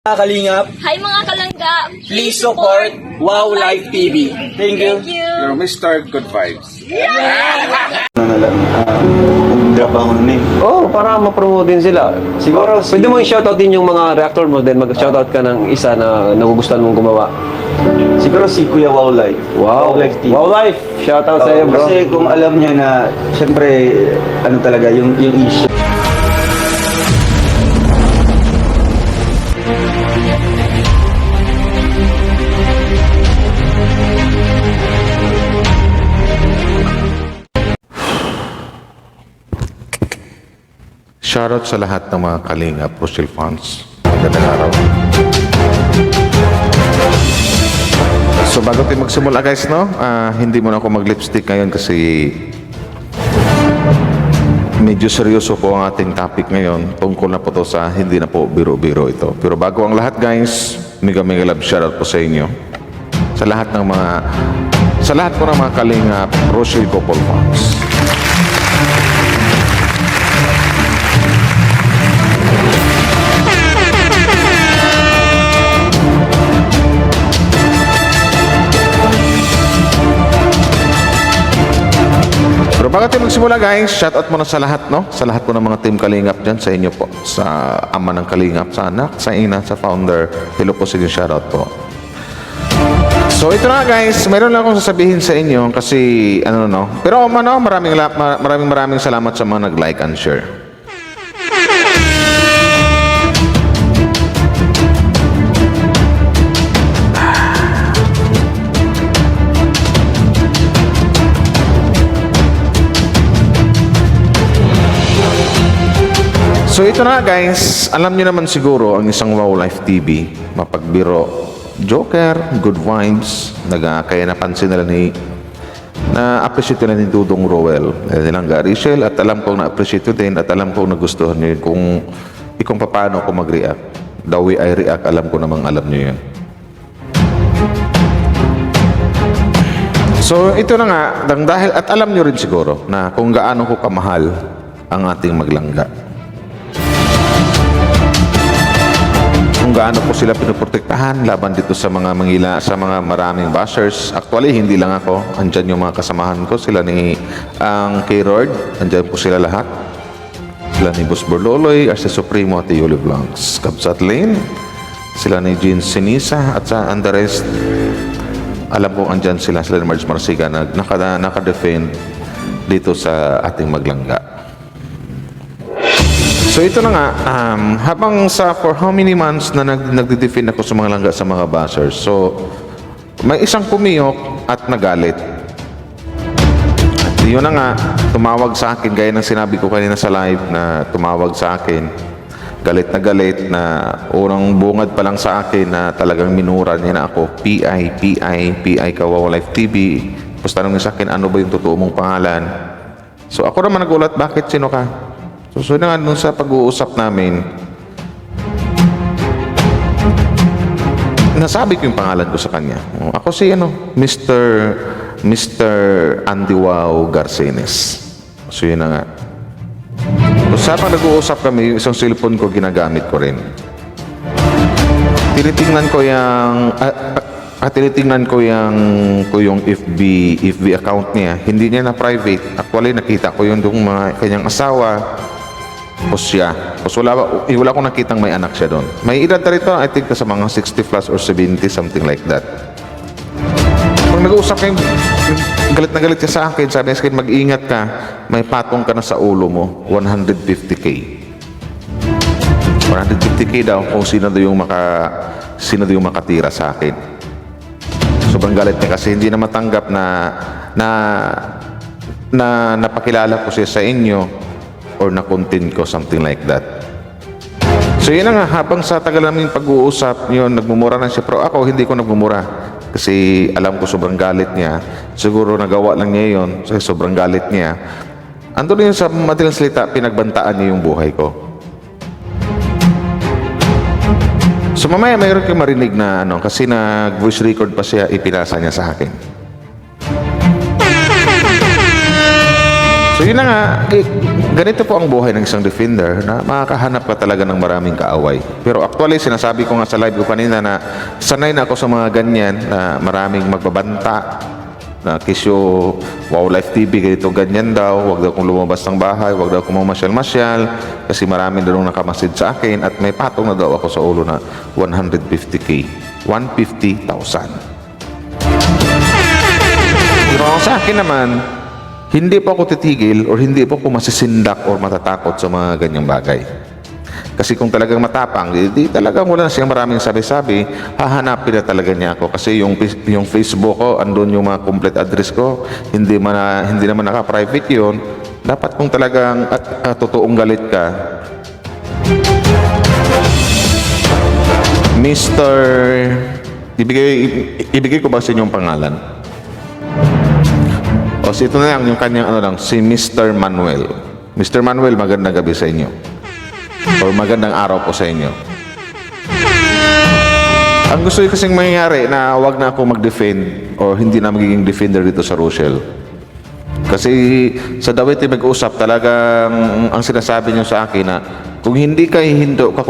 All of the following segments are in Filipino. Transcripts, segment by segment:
Mga Kalingap, Hi mga kalangga! please support Wow Life TV. Thank you. Thank you! You're Mr. Good Vibes. Trabaho na eh. Oo, para ma-promote din sila. Siguro, pwede mo i-shoutout din yung mga reactor mo, then mag-shoutout ka ng isa na nagugustuhan mong gumawa. Siguro si Kuya Wow Life. Wow! Life TV. Wow Life! Shoutout sa iyo, bro. Kasi kung alam niya na, siyempre, ano talaga, yung issue. Shoutout sa lahat ng mga Kalingap Rochelle fans. Magandang araw. So bago tayo magsimula guys, no? Hindi muna ako mag-lipstick ngayon kasi medyo seryoso po ang ating topic ngayon. Tungkol na po to sa hindi na po biro-biro ito. Pero bago ang lahat guys, mega love shoutout po sa inyo. Sa lahat po ng mga Kalingap Rochelle Couple fans. Pero bago tayo magsimula guys, shoutout muna sa lahat, no? Sa lahat po ng mga team Kalingap dyan, sa inyo po. Sa ama ng Kalingap, sa anak, sa ina, sa founder. Hello po sa inyo, shoutout po. So ito na guys, mayroon lang akong sasabihin sa inyo kasi ano no. Pero maraming salamat sa mga nag-like and share. So ito na guys, alam niyo naman siguro ang isang Wow Life TV, mapagbiro, joker, good vibes, kaya napansin nila na-appreciate nila ni Dudong Roel, nilang Garishel, at alam kong na-appreciate din at alam kong nagustuhan niyo kung paano ako mag-react. The way I react, alam ko namang alam niyo yun. So ito na nga, dahil at alam niyo rin siguro na kung gaano ko kamahal ang ating maglangga. Kung gaano po sila pinoprotektahan laban dito sa mga sa mga maraming bashers. Actually, hindi lang ako. Andyan yung mga kasamahan ko. Sila ni K-Lord. Andyan po sila lahat. Sila ni Boss Borloloy, Arce Supremo at Yuli Blancs. Kabsat Lane. Sila ni Jean Sinisa at sa and the rest. Alam ko andyan sila ni Marge Marsiga na naka-defend dito sa ating maglangga. So ito na nga, habang for how many months na nagde-defend ako sa mga langga sa mga bashers. So, may isang pumiyok at nagalit. At yun na nga, tumawag sa akin, gaya ng sinabi ko kanina sa live na tumawag sa akin. Galit na unang bungad pa lang sa akin na talagang minura niya na ako. PI ka Wow Life TV. Tapos tanong niya sa akin, ano ba yung totoo mong pangalan? So ako naman nagulat, bakit sino ka? So na nga dun sa pag-uusap namin, nasabi ko yung pangalan ko sa kanya. Ako si Mr. Andy Wow Garcenes. So yun na nga. So habang nag-uusap kami, isang cellphone ko ginagamit ko rin. Tinitingnan ko yung FB account niya. Hindi niya na private. Actually nakita ko yung mga kanyang asawa. Tapos siya. Tapos wala akong nakitang may anak siya doon. May edad na rito, I think sa mga 60 plus or 70, something like that. Pag nag-uusap kayo, galit na galit siya sa akin, sabi niya, mag-ingat ka, may patong ka na sa ulo mo, 150K. 150K daw kung sino yung makatira sa akin. Sobrang galit niya kasi hindi na matanggap na napakilala ko siya sa inyo or na-content ko, something like that. So yun na nga, habang sa tagal namin pag-uusap yun, nagmumura na siya, pero ako hindi ko nagmumura kasi alam ko sobrang galit niya. Siguro nagawa lang niya yun, so sobrang galit niya. Ando rin sa madaling salita, pinagbantaan niya yung buhay ko. So mamaya mayroon kang marinig na kasi nag-voice record pa siya, ipinasa niya sa akin. So So yun na nga, ganito po ang buhay ng isang defender na makakahanap ka talaga ng maraming kaaway. Pero actually, sinasabi ko nga sa live ko kanina na sanay na ako sa mga ganyan na maraming magbabanta na kisyo, wow, Live TV, ganito ganyan daw, wag daw kong lumabas ng bahay, wag daw kong mamasyal-masyal kasi marami daw nakamasid sa akin at may patong na daw ako sa ulo na 150K, 150,000. Pero sa akin naman, hindi po ako titigil or hindi po ako masisindak or matatakot sa mga ganyang bagay. Kasi kung talagang matapang, di talagang wala na siyang maraming sabi-sabi, hahanapin na talaga niya ako. Kasi yung Facebook ko, andun yung mga complete address ko, hindi naman naka-private yun. Dapat kung talagang totoong galit ka, Mr. Ibigay ko ba sa inyong pangalan? O, so ito na lang yung kanyang si Mr. Manuel. Mr. Manuel, magandang gabi sa inyo. O magandang araw po sa inyo. Ang gusto ko kasing mangyayari na wag na ako mag-defend o hindi na magiging defender dito sa Rochelle. Kasi sa Dawit mag-usap talagang ang sinasabi niyo sa akin na kung hindi ka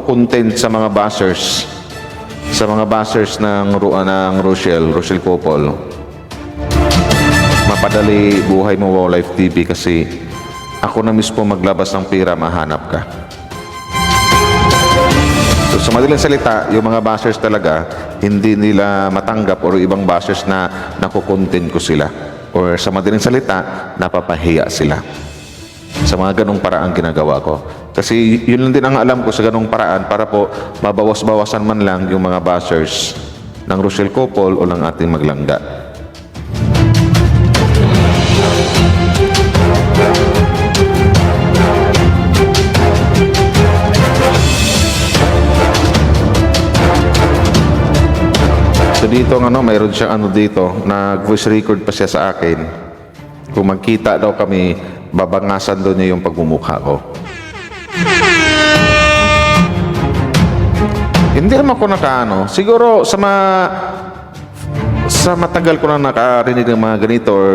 content sa mga bashers ng Rochelle Couple, mapadali buhay mo Wow Live TV kasi ako na mismo maglabas ng pera, mahanap ka. So sa madaling salita, yung mga bashers talaga hindi nila matanggap or ibang bashers na nakukontent ko sila or sa madaling salita, napapahiya sila sa mga ganong paraan ginagawa ko. Kasi yun lang din ang alam ko sa ganong paraan para po mabawas-bawasan man lang yung mga bashers ng Rochelle Couple o ng ating maglangga. So dito mayroon siyang dito, nag-voice record pa siya sa akin. Kung magkita daw kami, babangasan daw niya yung pagmumukha ko. Hindi naman ako siguro sa matagal ko na nakarinig ng mga ganito or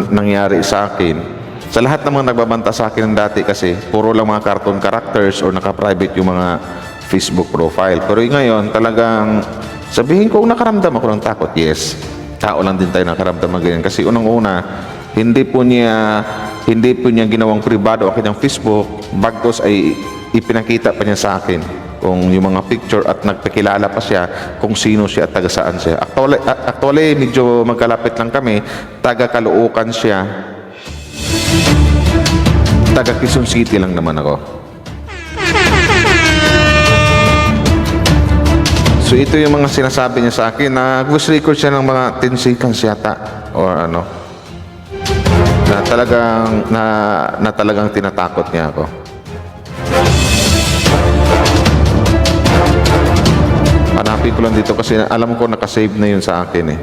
nangyari sa akin. Sa lahat ng mga nagbabanta sa akin ng dati kasi, puro lang mga cartoon characters or naka-private yung mga Facebook profile. Pero ngayon, talagang sabihin ko, nakaramdam ako ng takot. Yes, tao lang din tayo nakaramdam ng ganyan. Kasi unang-una, hindi po niya ginawang privado ang kanyang Facebook. Bagkos ay ipinakita pa niya sa akin kung yung mga picture at nagpakilala pa siya kung sino siya at taga saan siya. Actually, medyo magkalapit lang kami. Taga Caloocan siya. Taga Quezon City lang naman ako. So ito yung mga sinasabi niya sa akin na voice record siya ng mga 10 seconds yata or na talagang tinatakot niya ako. Hanapin ko lang dito kasi alam ko nakasave na yun sa akin eh.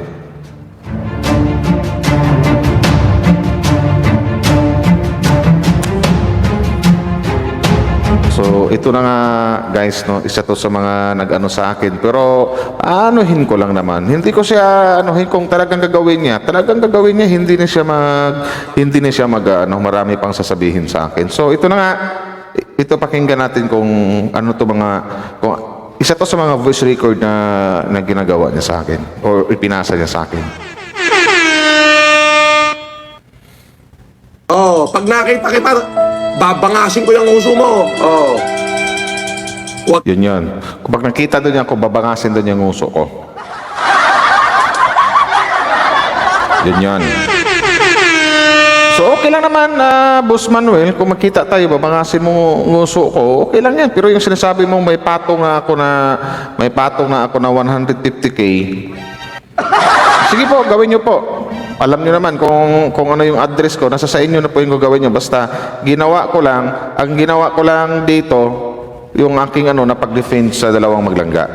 So ito na nga guys, isa to sa mga nag-ano sa akin, pero anuhin ko lang naman, hindi ko siya anuhin kung talagang gagawin niya, hindi na siya marami pang sasabihin sa akin. So ito na nga, ito pakinggan natin kung kung isa to sa mga voice record na ginagawa niya sa akin or ipinasa niya sa akin. Pag nakita kita, babangasin ko yung uso mo. Yun. Kung pag nakita doon niya, babangasin doon yung uso ko. Yun. So okay lang naman, Boss Manuel, kung makita tayo, babangasin mo nguso ko, okay lang yan. Pero yung sinasabi mo may patong na ako na 150K. Sige po, gawin nyo po. Alam nyo naman kung ano yung address ko, nasa sa inyo na po yung gagawin nyo. Basta ang ginawa ko lang dito, yung aking napag-defend sa dalawang maglangga.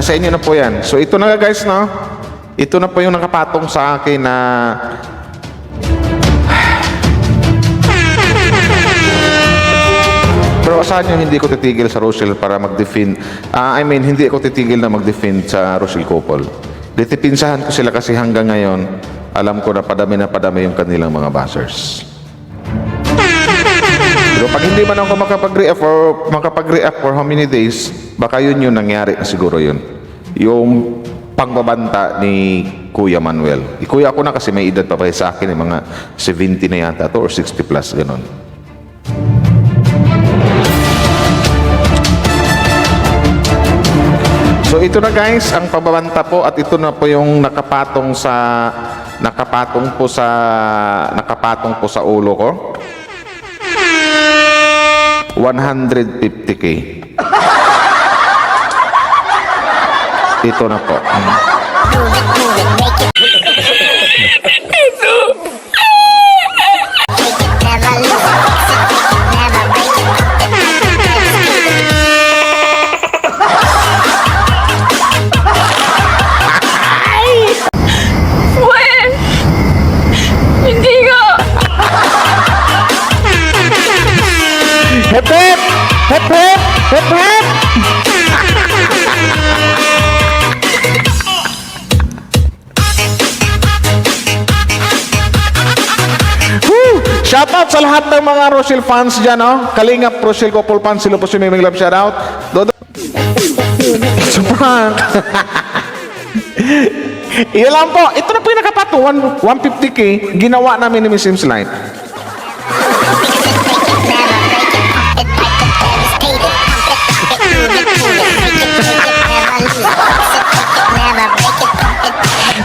Sa inyo na po yan. So ito na guys, ito na po yung nakapatong sa akin na pero asahan nyo, hindi ko titigil sa Rochelle para mag-defend. Hindi ako titigil na mag-defend sa Rochelle Couple. Ditipinsahan ko sila kasi hanggang ngayon alam ko na padami yung kanilang mga buzzers. Pero pag hindi man ako makapag-react for how many days, baka yun yung nangyari na siguro yun. Yung pangbabanta ni Kuya Manuel. Kuya ako na kasi may edad pa sa akin, mga 70 na yata to or 60 plus, ganun. So ito na guys, ang pagbabanta po at ito na po yung nakapatong po sa ulo ko. 150k. Ito na po. Well, hindi nga. Hep hep! Hep hep! Hep hep! Woo! Shoutout sa lahat ng mga Rochelle fans dyan, oh. Kalingap, Rochelle Couple fans, sila po si Miming Love, shoutout. Dodo. It's a prank. Iyan lang po. Ito na po yung nakapato. 150k. Ginawa namin ni Miss Sims Light.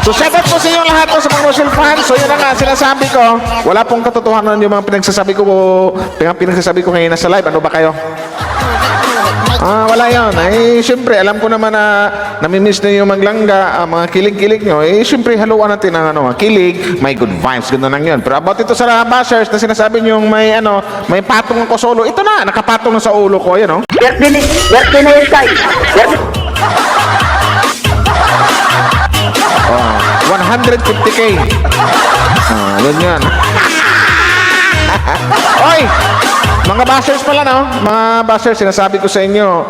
So shoutout po sa inyo lahat po sa mga Rochelle fans. So yun na nga, sinasabi ko, wala pong katotohanan yung mga pinagsasabi ko ngayon nasa live. Ano ba kayo? Wala yun. Siyempre, alam ko naman na namimiss na yung maglangga, mga kilig-kilig nyo. Siyempre, haluan natin ang kilig, may good vibes, ganda lang yun. Pero about ito sa bashers na sinasabi nyo may patong ako solo, ito na, nakapatong na sa ulo ko, yan, oh. Werte na yun tayo. 150k. Yun yan. Oy! Mga bashers pala, no? Mga bashers, sinasabi ko sa inyo,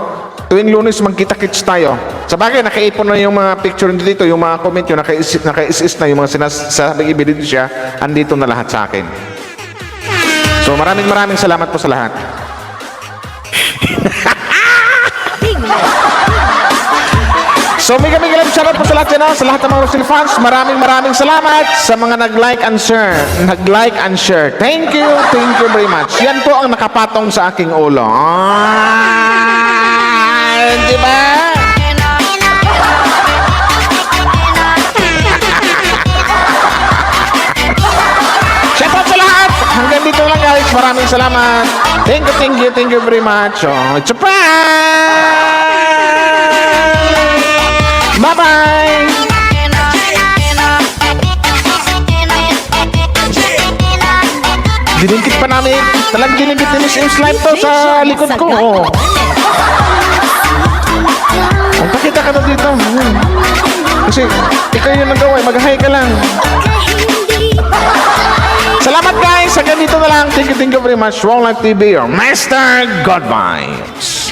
tuwing Lunes magkita-kits tayo. Sa bagay, nakaipon na yung mga picture dito, yung mga comment yun, naka-is na yung mga sinasabing ebidensya, andito na lahat sa akin. So maraming salamat po sa lahat. So mega love shoutout po sa lahat yan, sa lahat ng mga Rochelle fans. Maraming salamat sa mga nag-like and share. Thank you very much. Yan po ang nakapatong sa aking ulo. Di ba? Shoutout sa lahat. Hanggang dito lang guys. Maraming salamat. Thank you very much. It's a prank. Bye-bye! Dinigit pa namin. Talagang dinigit ni Miss Sims Live to sa likod ko. Pakita ka na dito. Kasi ikaw yung nagawa. Mag-hi ka lang. Salamat guys. Hanggang dito na lang. Thank you very much. Wrong Life TV, your Master God Vibes.